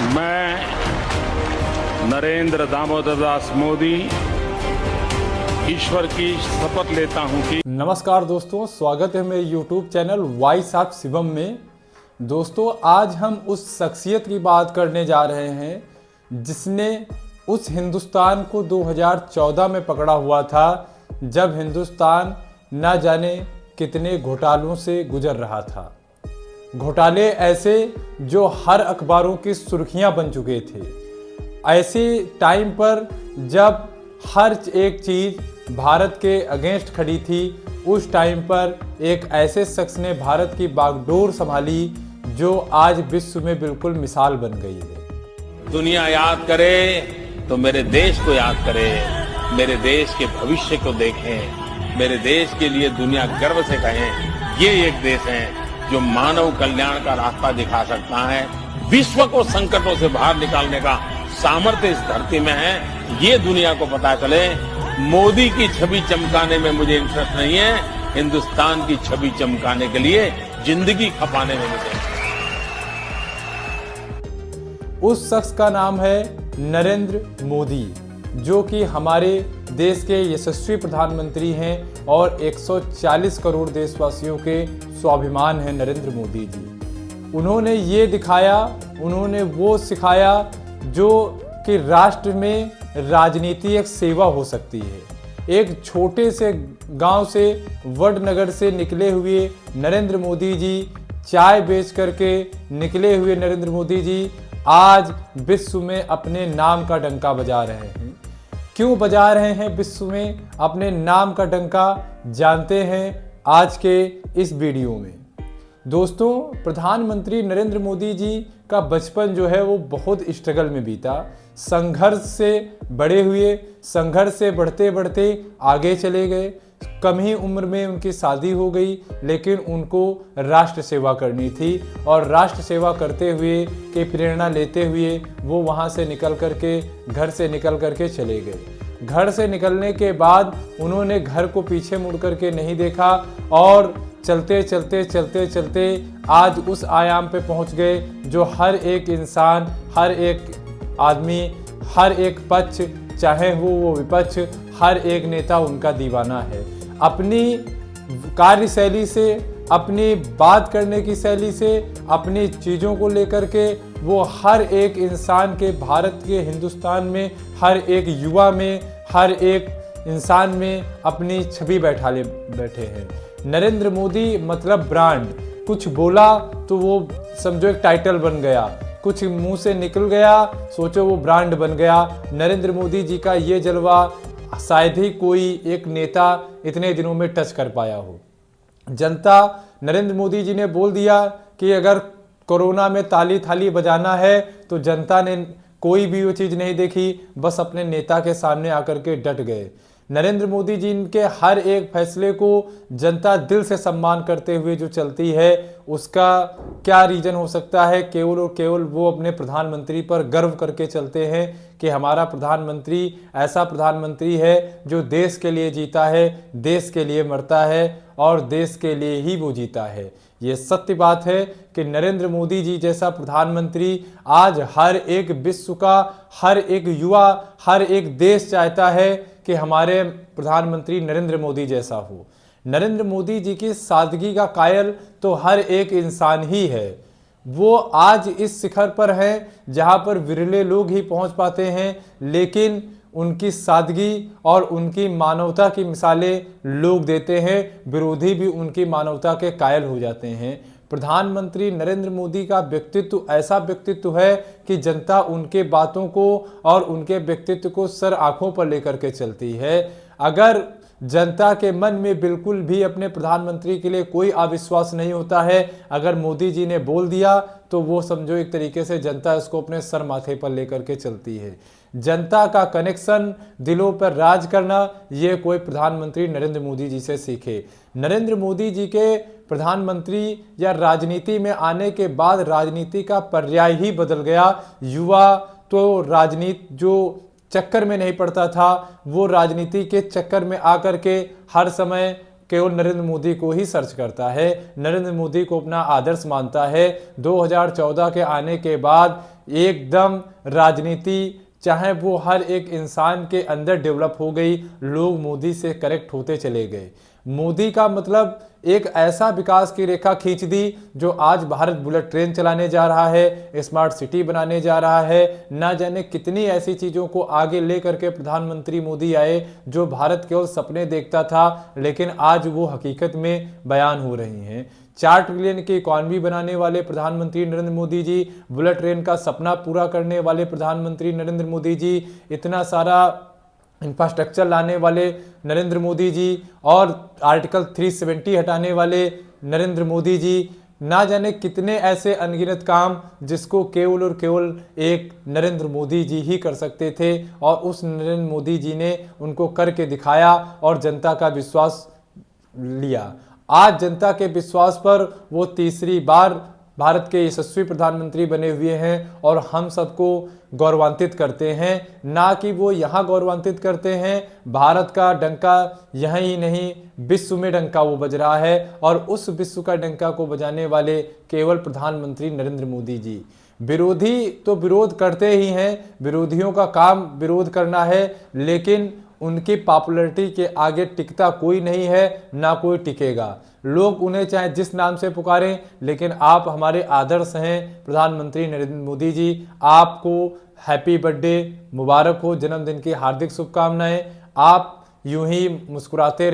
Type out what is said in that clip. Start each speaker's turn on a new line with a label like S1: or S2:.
S1: मैं नरेंद्र दामोदर दास मोदी ईश्वर की शपथ लेता हूं कि
S2: नमस्कार दोस्तों, स्वागत है मेरे YouTube channel voice of Shivam में। दोस्तों, आज हम उस शख्सियत की बात करने जा रहे हैं जिसने उस हिंदुस्तान को 2014 में पकड़ा हुआ था जब हिंदुस्तान न जाने कितने घोटालों से गुजर रहा था। घोटाले ऐसे जो हर अखबारों की सुर्खियां बन चुके थे। ऐसे टाइम पर जब हर एक चीज़ भारत के अगेंस्ट खड़ी थी, उस टाइम पर एक ऐसे शख्स ने भारत की बागडोर संभाली जो आज विश्व में बिल्कुल मिसाल बन गई है।
S3: दुनिया याद करे तो मेरे देश को याद करे, मेरे देश के भविष्य को देखें, मेरे देश के लिए दुनिया गर्व से कहें ये एक देश है जो मानव कल्याण का रास्ता दिखा सकता है। विश्व को संकटों से बाहर निकालने का सामर्थ्य इस धरती में है, ये दुनिया को पता चले। मोदी की छवि चमकाने में मुझे इंटरेस्ट नहीं है, हिंदुस्तान की छवि चमकाने के लिए जिंदगी खपाने में मुझे।
S2: उस शख्स का नाम है नरेंद्र मोदी, जो कि हमारे देश के यशस्वी प्रधानमंत्री हैं और 140 करोड़ देशवासियों के स्वाभिमान है नरेंद्र मोदी जी। उन्होंने ये दिखाया, उन्होंने वो सिखाया जो कि राष्ट्र में राजनीति एक सेवा हो सकती है। एक छोटे से गांव से वडनगर से निकले हुए नरेंद्र मोदी जी, चाय बेच करके निकले हुए नरेंद्र मोदी जी आज विश्व में अपने नाम का डंका बजा रहे हैं। क्यों बजा रहे हैं विश्व में अपने नाम का डंका, जानते हैं आज के इस वीडियो में। दोस्तों, प्रधानमंत्री नरेंद्र मोदी जी का बचपन जो है वो बहुत स्ट्रगल में बीता। संघर्ष से बड़े हुए, संघर्ष से बढ़ते बढ़ते आगे चले गए। कम ही उम्र में उनकी शादी हो गई, लेकिन उनको राष्ट्र सेवा करनी थी और राष्ट्र सेवा करते हुए की प्रेरणा लेते हुए वो वहाँ से निकल करके, घर से निकल करके चले गए। घर से निकलने के बाद उन्होंने घर को पीछे मुड़ करके नहीं देखा और चलते चलते चलते चलते आज उस आयाम पे पहुंच गए जो हर एक इंसान, हर एक आदमी, हर एक पक्ष, चाहे वो विपक्ष, हर एक नेता उनका दीवाना है। अपनी कार्यशैली से, अपनी बात करने की शैली से, अपनी चीज़ों को लेकर के वो हर एक इंसान के, भारत के, हिंदुस्तान में हर एक युवा में, हर एक इंसान में अपनी छवि बैठे हैं। नरेंद्र मोदी मतलब ब्रांड। कुछ बोला तो वो समझो एक टाइटल बन गया, कुछ मुंह से निकल गया सोचो वो ब्रांड बन गया। नरेंद्र मोदी जी का ये जलवा शायद ही कोई एक नेता इतने दिनों में टच कर पाया हो। जनता, नरेंद्र मोदी जी ने बोल दिया कि अगर कोरोना में ताली थाली बजाना है तो जनता ने कोई भी वो चीज़ नहीं देखी, बस अपने नेता के सामने आकर के डट गए। नरेंद्र मोदी जी के हर एक फैसले को जनता दिल से सम्मान करते हुए जो चलती है, उसका क्या रीज़न हो सकता है? केवल और केवल वो अपने प्रधानमंत्री पर गर्व करके चलते हैं कि हमारा प्रधानमंत्री ऐसा प्रधानमंत्री है जो देश के लिए जीता है, देश के लिए मरता है और देश के लिए ही वो जीता है। ये सत्य बात है कि नरेंद्र मोदी जी जैसा प्रधानमंत्री आज हर एक विश्व का, हर एक युवा, हर एक देश चाहता है कि हमारे प्रधानमंत्री नरेंद्र मोदी जैसा हो। नरेंद्र मोदी जी की सादगी का कायल तो हर एक इंसान ही है। वो आज इस शिखर पर हैं जहां पर विरले लोग ही पहुंच पाते हैं, लेकिन उनकी सादगी और उनकी मानवता की मिसालें लोग देते हैं, विरोधी भी उनकी मानवता के कायल हो जाते हैं। प्रधानमंत्री नरेंद्र मोदी का व्यक्तित्व ऐसा व्यक्तित्व है कि जनता उनके बातों को और उनके व्यक्तित्व को सर आंखों पर लेकर के चलती है। अगर जनता के मन में बिल्कुल भी अपने प्रधानमंत्री के लिए कोई अविश्वास नहीं होता है, अगर मोदी जी ने बोल दिया तो वो समझो एक तरीके से जनता इसको अपने सर माथे पर लेकर के चलती है। जनता का कनेक्शन, दिलों पर राज करना, ये कोई प्रधानमंत्री नरेंद्र मोदी जी से सीखे। नरेंद्र मोदी जी के प्रधानमंत्री या राजनीति में आने के बाद राजनीति का पर्याय ही बदल गया। युवा तो राजनीति जो चक्कर में नहीं पड़ता था, वो राजनीति के चक्कर में आकर के हर समय केवल नरेंद्र मोदी को ही सर्च करता है, नरेंद्र मोदी को अपना आदर्श मानता है। 2014 के आने के बाद एकदम राजनीति चाहे वो हर एक इंसान के अंदर डेवलप हो गई, लोग मोदी से कनेक्ट होते चले गए। मोदी का मतलब एक ऐसा विकास की रेखा खींच दी जो आज भारत बुलेट ट्रेन चलाने जा रहा है, स्मार्ट सिटी बनाने जा रहा है, ना जाने कितनी ऐसी चीज़ों को आगे लेकर के प्रधानमंत्री मोदी आए जो भारत केवल सपने देखता था, लेकिन आज वो हकीकत में बयान हो रही हैं। 4 ट्रिलियन की इकॉनमी बनाने वाले प्रधानमंत्री नरेंद्र मोदी जी, बुलेट ट्रेन का सपना पूरा करने वाले प्रधानमंत्री नरेंद्र मोदी जी, इतना सारा इंफ्रास्ट्रक्चर लाने वाले नरेंद्र मोदी जी और आर्टिकल 370 हटाने वाले नरेंद्र मोदी जी, ना जाने कितने ऐसे अनगिनत काम जिसको केवल और केवल एक नरेंद्र मोदी जी ही कर सकते थे, और उस नरेंद्र मोदी जी ने उनको करके दिखाया और जनता का विश्वास लिया। आज जनता के विश्वास पर वो तीसरी बार भारत के यशस्वी प्रधानमंत्री बने हुए हैं और हम सबको गौरवान्वित करते हैं। ना कि वो यहाँ गौरवान्वित करते हैं, भारत का डंका यहाँ ही नहीं विश्व में डंका वो बज रहा है, और उस विश्व का डंका को बजाने वाले केवल प्रधानमंत्री नरेंद्र मोदी जी। विरोधी तो विरोध करते ही हैं, विरोधियों का काम विरोध करना है, लेकिन उनकी पॉपुलैरिटी के आगे टिकता कोई नहीं है, ना कोई टिकेगा। लोग उन्हें चाहे जिस नाम से पुकारें, लेकिन आप हमारे आदर्श हैं प्रधानमंत्री नरेंद्र मोदी जी। आपको हैप्पी बर्थडे मुबारक हो, जन्मदिन की हार्दिक शुभकामनाएं। आप यूं ही मुस्कुराते रहे।